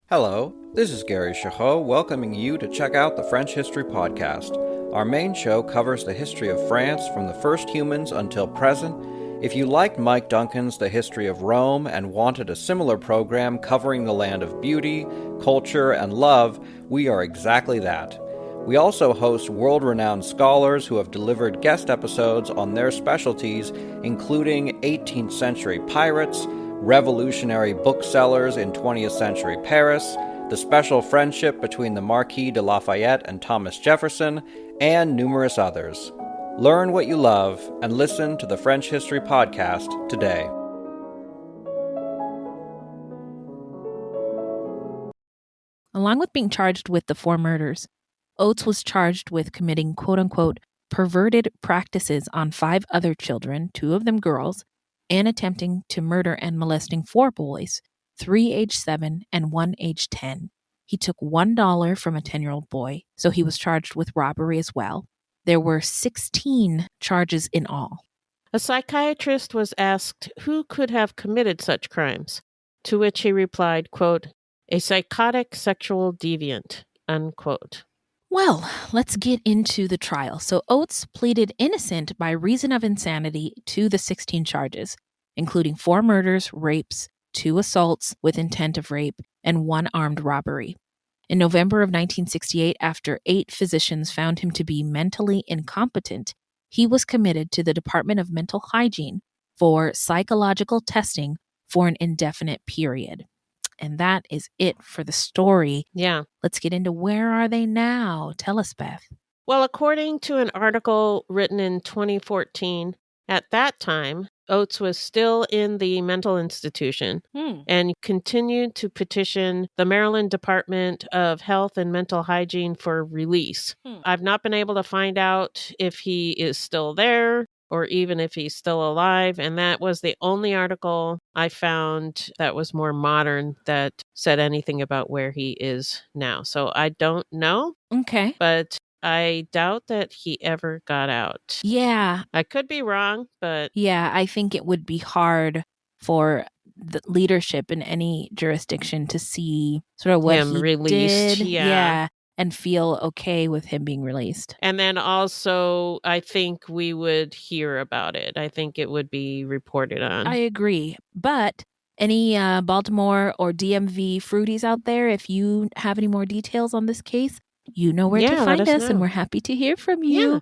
Hello, this is Gary Chahot welcoming you to check out the French History Podcast. Our main show covers the history of France from the first humans until present. If you liked Mike Duncan's The History of Rome and wanted a similar program covering the land of beauty, culture, and love, we are exactly that. We also host world-renowned scholars who have delivered guest episodes on their specialties, including 18th century pirates, revolutionary booksellers in 20th century Paris, the special friendship between the Marquis de Lafayette and Thomas Jefferson, and numerous others. Learn what you love and listen to the French History Podcast today. Along with being charged with the 4 murders, Oates was charged with committing quote-unquote perverted practices on 5 other children, 2 of them girls, and attempting to murder and molesting 4 boys, 3 age 7 and 1 age 10. He took $1 from a 10-year-old boy, so he was charged with robbery as well. There were 16 charges in all. A psychiatrist was asked who could have committed such crimes, to which he replied, quote, a psychotic sexual deviant, unquote. Well, let's get into the trial. So Oates pleaded innocent by reason of insanity to the 16 charges, including 4 murders, rapes, 2 assaults with intent of rape, and 1 armed robbery. In November of 1968, after 8 physicians found him to be mentally incompetent, he was committed to the Department of Mental Hygiene for psychological testing for an indefinite period. And that is it for the story. Yeah. Let's get into where are they now? Tell us, Beth. Well, according to an article written in 2014, at that time, Oates was still in the mental institution and continued to petition the Maryland Department of Health and Mental Hygiene for release. I've not been able to find out if he is still there or even if he's still alive. And that was the only article I found that was more modern that said anything about where he is now. So I don't know. Okay. But I doubt that he ever got out. Yeah. I could be wrong, but... Yeah, I think it would be hard for the leadership in any jurisdiction to see sort of what him he released. did. Yeah. And feel okay with him being released. And then also, I think we would hear about it. I think it would be reported on. I agree. But any Baltimore or DMV Fruities out there, if you have any more details on this case, you know where to find us, and we're happy to hear from you. Yeah.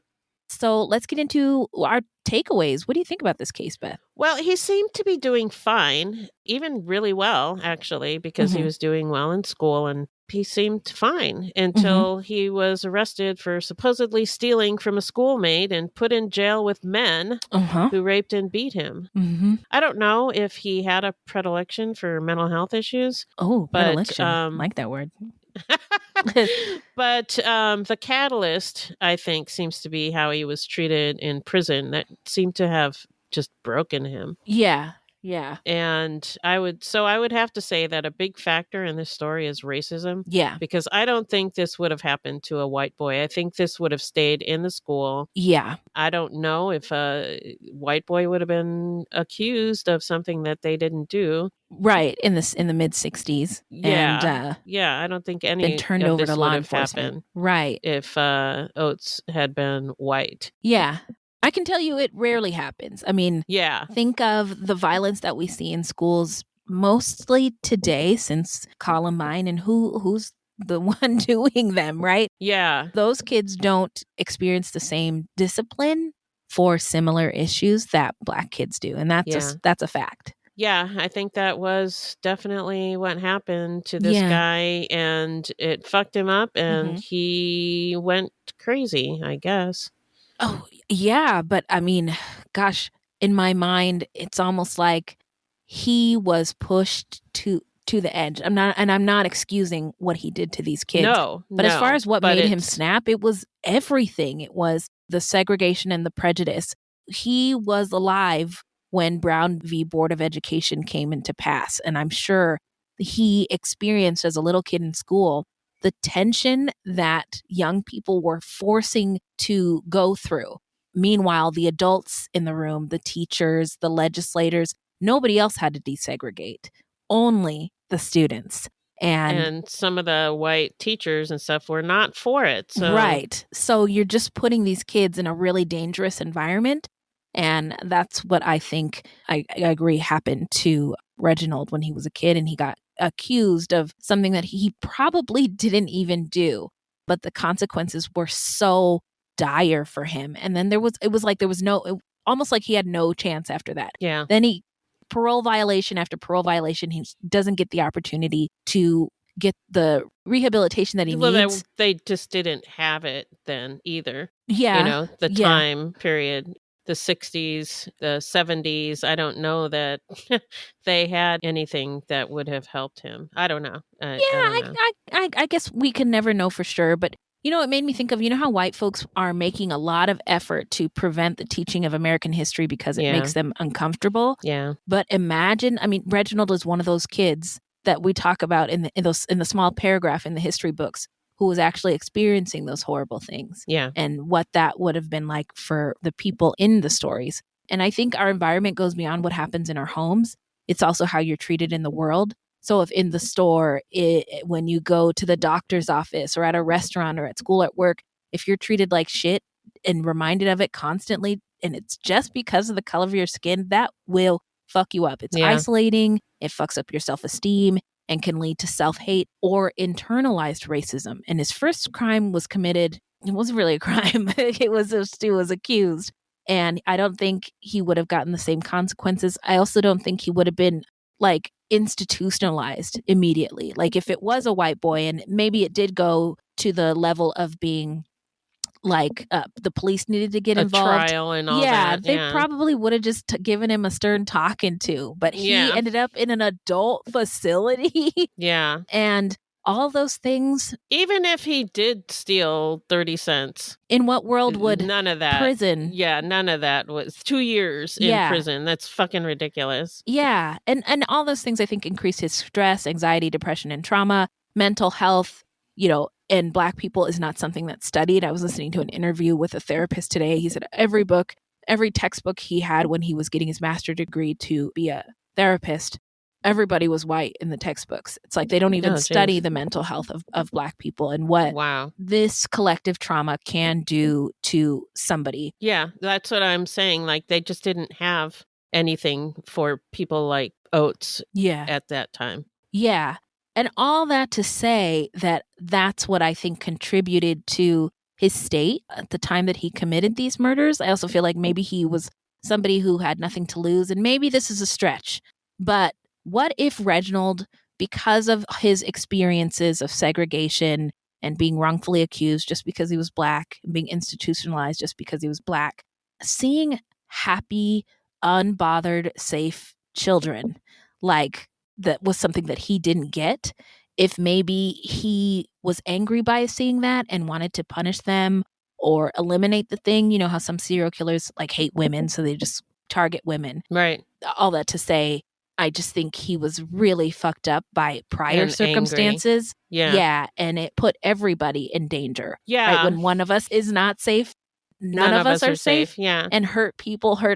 So let's get into our takeaways. What do you think about this case, Beth? Well, he seemed to be doing fine, even really well, actually, because he was doing well in school, and he seemed fine until he was arrested for supposedly stealing from a schoolmate and put in jail with men who raped and beat him. I don't know if he had a predilection for mental health issues. Oh, predilection. I like that word. But the catalyst, I think, seems to be how he was treated in prison. That seemed to have just broken him. Yeah. And I would have to say that a big factor in this story is racism. Yeah. Because I don't think this would have happened to a white boy. I think this would have stayed in the school. Yeah. I don't know if a white boy would have been accused of something that they didn't do. Right. In the mid 60s. Yeah. And, I don't think any been turned of over this to would law have enforcement. happened. Right. If Oates had been white. Yeah. I can tell you it rarely happens. I mean, yeah. Think of the violence that we see in schools mostly today since Columbine, and who's the one doing them, right? Yeah. Those kids don't experience the same discipline for similar issues that Black kids do. And that's a fact. Yeah, I think that was definitely what happened to this guy, and it fucked him up, and he went crazy, I guess. Oh, yeah. But I mean, gosh, in my mind, it's almost like he was pushed to the edge. I'm not excusing what he did to these kids. But as far as what made him snap, it was everything. It was the segregation and the prejudice. He was alive when Brown v. Board of Education came into pass. And I'm sure he experienced as a little kid in school the tension that young people were forcing to go through. Meanwhile, the adults in the room, the teachers, the legislators, nobody else had to desegregate, only the students. And some of the white teachers and stuff were not for it. So. Right. So you're just putting these kids in a really dangerous environment. And that's what I think, I agree, happened to Reginald when he was a kid, and he got accused of something that he probably didn't even do. But the consequences were so dire for him. And then almost like he had no chance after that. Yeah. Then parole violation after parole violation, he doesn't get the opportunity to get the rehabilitation that he needs. They just didn't have it then either. Yeah. The time period. The 60s, the 70s, I don't know that they had anything that would have helped him. I don't know. I guess we can never know for sure. But, it made me think of, how white folks are making a lot of effort to prevent the teaching of American history because it makes them uncomfortable. Yeah. But imagine, Reginald is one of those kids that we talk about in the small paragraph in the history books who was actually experiencing those horrible things. Yeah. And what that would have been like for the people in the stories. And I think our environment goes beyond what happens in our homes. It's also how you're treated in the world. So if in the store, when you go to the doctor's office or at a restaurant or at school, at work, if you're treated like shit and reminded of it constantly, and it's just because of the color of your skin, that will fuck you up. It's isolating. It fucks up your self-esteem and can lead to self-hate or internalized racism. And his first crime was committed. It wasn't really a crime. It was just, he was accused. And I don't think he would have gotten the same consequences. I also don't think he would have been like institutionalized immediately. Like if it was a white boy and maybe it did go to the level of being like the police needed to get involved. Trial and all that. They probably would have just given him a stern talking to, but he ended up in an adult facility. Yeah. And all those things. Even if he did steal 30 cents. In what world would none of that prison? Yeah, none of that was 2 years in prison. That's fucking ridiculous. Yeah. And all those things I think increase his stress, anxiety, depression, and trauma, mental health, and Black people is not something that's studied. I was listening to an interview with a therapist today. He said every textbook he had when he was getting his master's degree to be a therapist, everybody was white in the textbooks. It's like they don't even study the mental health of Black people and what this collective trauma can do to somebody. Yeah, that's what I'm saying. Like they just didn't have anything for people like Oates at that time. Yeah. And all that to say that that's what I think contributed to his state at the time that he committed these murders. I also feel like maybe he was somebody who had nothing to lose. And maybe this is a stretch. But what if Reginald, because of his experiences of segregation and being wrongfully accused just because he was Black, and being institutionalized just because he was Black, seeing happy, unbothered, safe children like that was something that he didn't get. If maybe he was angry by seeing that and wanted to punish them or eliminate the thing, how some serial killers like hate women, so they just target women. Right. All that to say, I just think he was really fucked up by prior and circumstances. Angry. Yeah. And it put everybody in danger. Yeah. Right? When one of us is not safe, none of us are safe. Yeah. And hurt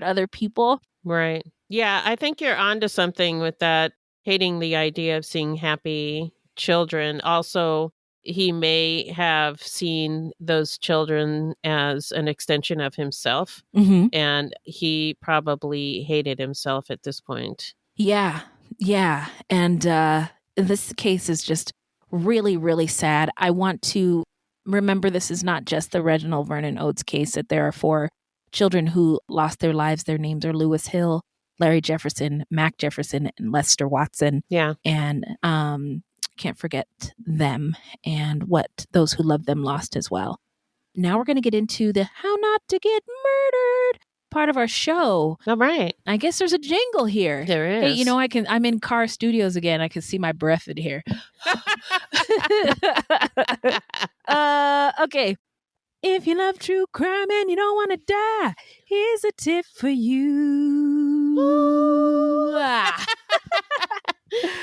other people. Right. Yeah. I think you're onto something with that. Hating the idea of seeing happy children. Also, he may have seen those children as an extension of himself. Mm-hmm. And he probably hated himself at this point. Yeah. Yeah. And this case is just really, really sad. I want to remember this is not just the Reginald Vernon Oates case, that there are 4 children who lost their lives. Their names are Lewis Hill, Larry Jefferson, Mac Jefferson, and Lester Watson. Yeah. And can't forget them and what those who loved them lost as well. Now we're going to get into the how not to get murdered part of our show. All right. I guess there's a jingle here. There is. Hey, I'm in car studios again. I can see my breath in here. Okay. If you love true crime and you don't want to die, here's a tip for you.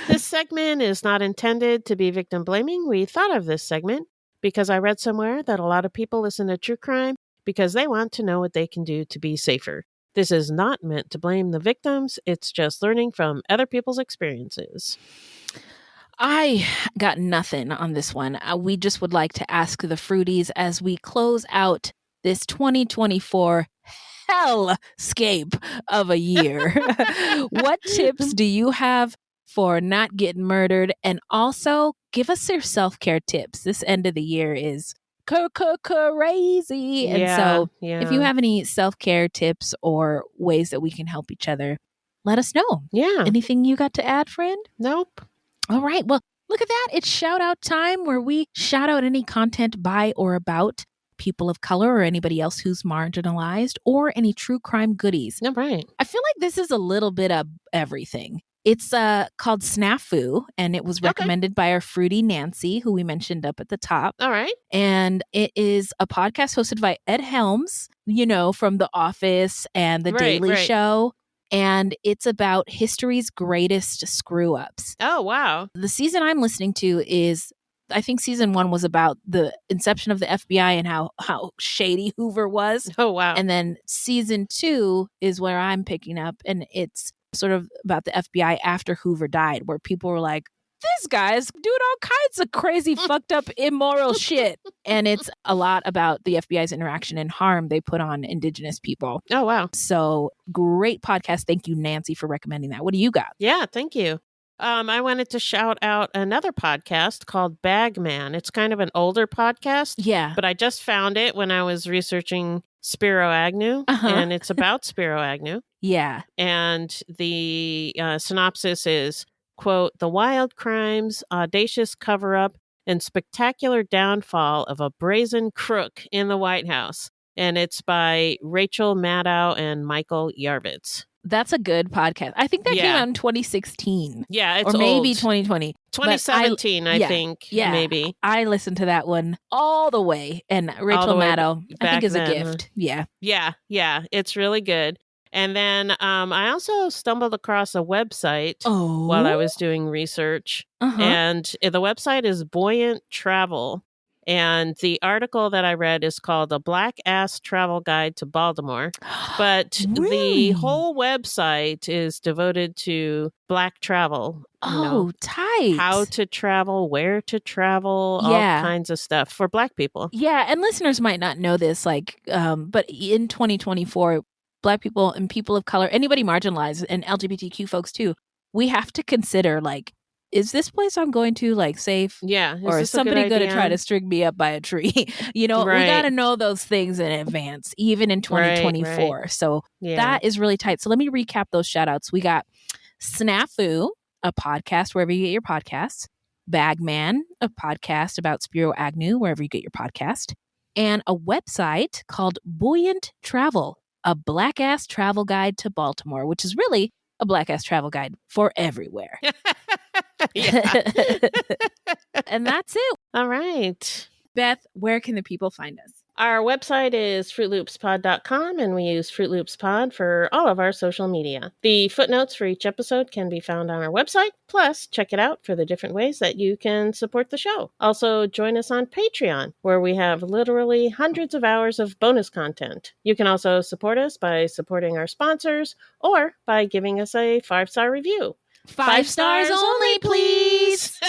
This segment is not intended to be victim blaming. We thought of this segment because I read somewhere that a lot of people listen to true crime because they want to know what they can do to be safer. This is not meant to blame the victims. It's just learning from other people's experiences. I got nothing on this one. We just would like to ask the Fruities as we close out this 2024 hellscape of a year. What tips do you have for not getting murdered? And also give us your self-care tips. This end of the year is crazy. And so if you have any self-care tips or ways that we can help each other, let us know. Yeah. Anything you got to add, friend? Nope. All right. Well, look at that. It's shout out time where we shout out any content by or about people of color or anybody else who's marginalized or any true crime goodies. No, right. I feel like this is a little bit of everything. It's called SNAFU, and it was recommended by our Fruitie Nancy, who we mentioned up at the top. All right. And it is a podcast hosted by Ed Helms, from The Office and The Daily Show. And it's about history's greatest screw-ups. Oh, wow. The season I'm listening to is I think season 1 was about the inception of the FBI and how shady Hoover was. Oh, wow. And then season 2 is where I'm picking up, and it's sort of about the FBI after Hoover died, where people were like, this guy's doing all kinds of crazy, fucked up, immoral shit. And it's a lot about the FBI's interaction and harm they put on Indigenous people. Oh, wow. So great podcast. Thank you, Nancy, for recommending that. What do you got? Yeah, thank you. I wanted to shout out another podcast called Bagman. It's kind of an older podcast. Yeah. But I just found it when I was researching Spiro Agnew, and it's about Spiro Agnew. Yeah. And the synopsis is, quote, the wild crimes, audacious cover-up, and spectacular downfall of a brazen crook in the White House. And it's by Rachel Maddow and Michael Yarvitz. That's a good podcast. I think that came out in 2016. Yeah, it's or maybe old. 2020. 2017, I think, maybe. I listened to that one all the way. And Rachel Maddow, I think, is a gift. Yeah. Yeah. It's really good. And then I also stumbled across a website while I was doing research. And the website is Buoyant Travel. And the article that I read is called A Black Ass Travel Guide to Baltimore. But the whole website is devoted to Black travel. Tight. How to travel, where to travel, all kinds of stuff for Black people. Yeah. And listeners might not know this, but in 2024, Black people and people of color, anybody marginalized, and LGBTQ folks too, we have to consider, is this place I'm going to safe? Yeah. Or is somebody going to try to string me up by a tree? We got to know those things in advance, even in 2024. Right. So that is really tight. So let me recap those shout outs. We got SNAFU, a podcast wherever you get your podcasts. Bagman, a podcast about Spiro Agnew, wherever you get your podcast. And a website called Buoyant Travel, a black ass travel guide to Baltimore, which is really a black ass travel guide for everywhere. And that's it. All right. Beth, where can the people find us? Our website is fruitloopspod.com, and we use Fruit Loops Pod for all of our social media. The footnotes for each episode can be found on our website. Plus, check it out for the different ways that you can support the show. Also, join us on Patreon, where we have literally hundreds of hours of bonus content. You can also support us by supporting our sponsors or by giving us a 5-star review. 5 stars only, please.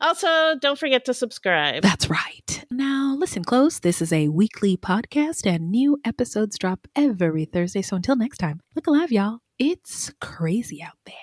Also, don't forget to subscribe. That's right. Now, listen close. This is a weekly podcast, and new episodes drop every Thursday. So until next time, look alive, y'all. It's crazy out there.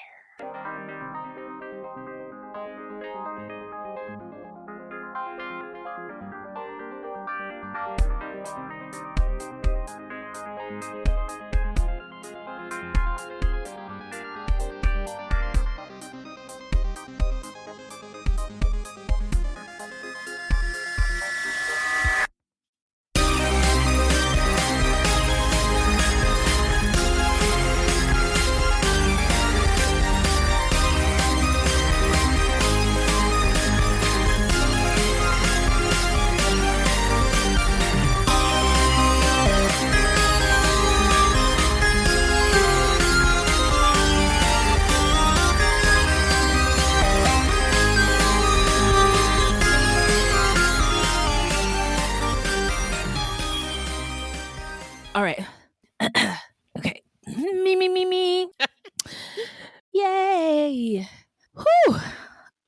All right. Okay. Me. Yay. Whew.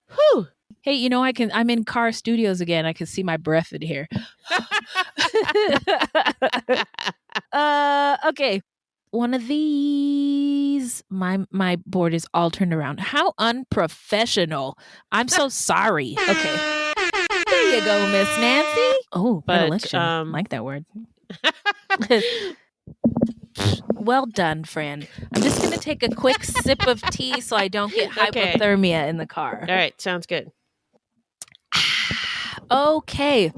Whew. Hey, I'm in car studios again. I can see my breath in here. Okay. One of these. My board is all turned around. How unprofessional. I'm so sorry. Okay. There you go, Miss Nancy. Oh, predilection. Like that word. Well done, friend. I'm just going to take a quick sip of tea so I don't get hypothermia in the car. All right. Sounds good. Okay.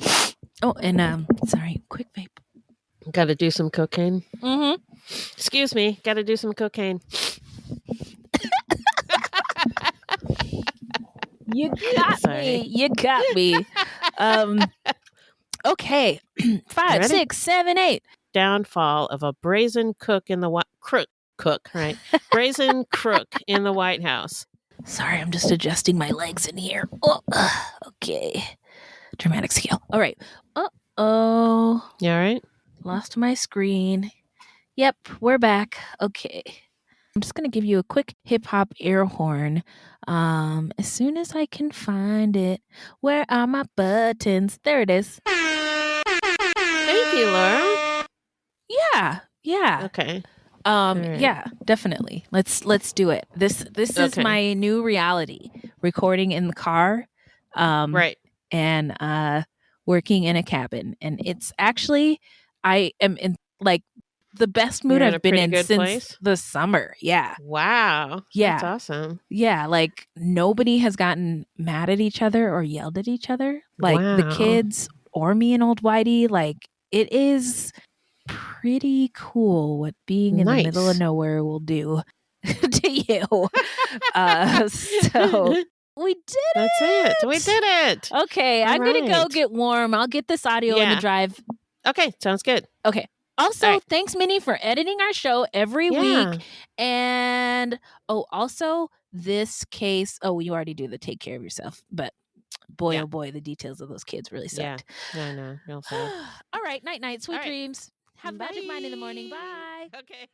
Oh, and sorry, quick vape. Got to do some cocaine. Mm-hmm. Excuse me. Got to do some cocaine. You got me. You got me. Okay. 5, 6, 7, 8. Downfall of a brazen cook in the brazen crook in the White House. Sorry, I'm just adjusting my legs in here. Oh, okay. Dramatic scale. All right. Uh-oh. You all right? Lost my screen. Yep, we're back. Okay. I'm just going to give you a quick hip-hop air horn as soon as I can find it. Where are my buttons? There it is. Thank you, Laura. Yeah. Okay. Right. Yeah, definitely. Let's do it. This is my new reality. Recording in the car. Right. And working in a cabin. And it's actually, I am in like the best mood I've been in since the summer. Yeah. Wow. Yeah. That's awesome. Yeah. Like nobody has gotten mad at each other or yelled at each other. Like the kids or me and old Whitey. Like it is pretty cool what being in the middle of nowhere will do to you. So we did it. That's it. We did it. Okay. I'm going to go get warm. I'll get this audio in the drive. Okay. Sounds good. Okay. Also, thanks, Minnie, for editing our show every week. And, also this case. Oh, you already do the take care of yourself. But boy, oh boy, the details of those kids really sucked. Yeah, I know. Real sad. All right. Night. Sweet dreams. Have a magic mind in the morning. Bye. Okay.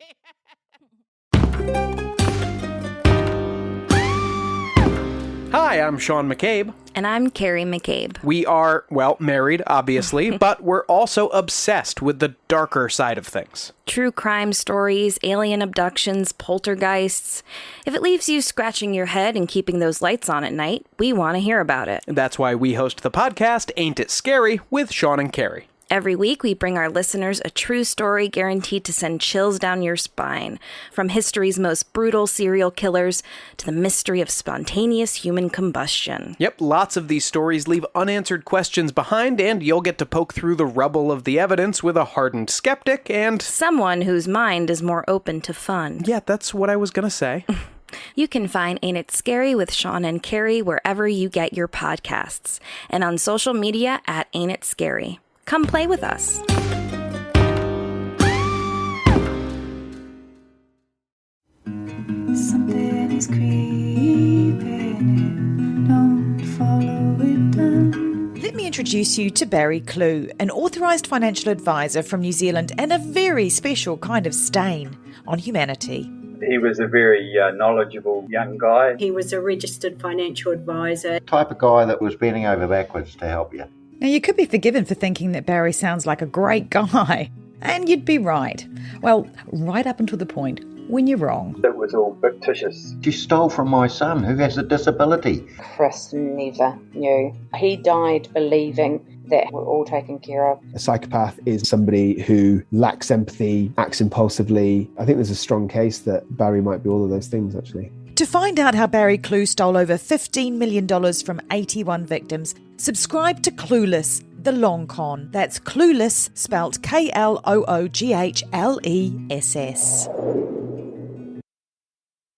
Hi, I'm Sean McCabe. And I'm Carrie McCabe. We are, married, obviously, but we're also obsessed with the darker side of things. True crime stories, alien abductions, poltergeists. If it leaves you scratching your head and keeping those lights on at night, we want to hear about it. That's why we host the podcast Ain't It Scary with Sean and Carrie. Every week, we bring our listeners a true story guaranteed to send chills down your spine. From history's most brutal serial killers to the mystery of spontaneous human combustion. Yep, lots of these stories leave unanswered questions behind, and you'll get to poke through the rubble of the evidence with a hardened skeptic and someone whose mind is more open to fun. Yeah, that's what I was gonna say. You can find Ain't It Scary with Sean and Carrie wherever you get your podcasts. And on social media at Ain't It Scary. Come play with us. Something is creeping in, don't follow it down. Let me introduce you to Barry Clue, an authorised financial advisor from New Zealand and a very special kind of stain on humanity. He was a very knowledgeable young guy. He was a registered financial advisor. Type of guy that was bending over backwards to help you. Now, you could be forgiven for thinking that Barry sounds like a great guy, and you'd be right. Well, right up until the point when you're wrong. It was all fictitious. She stole from my son, who has a disability. Chris never knew. He died believing that we're all taken care of. A psychopath is somebody who lacks empathy, acts impulsively. I think there's a strong case that Barry might be all of those things, actually. To find out how Barry Clue stole over $15 million from 81 victims, subscribe to Clueless, The Long Con. That's Clueless, spelt Klooghless.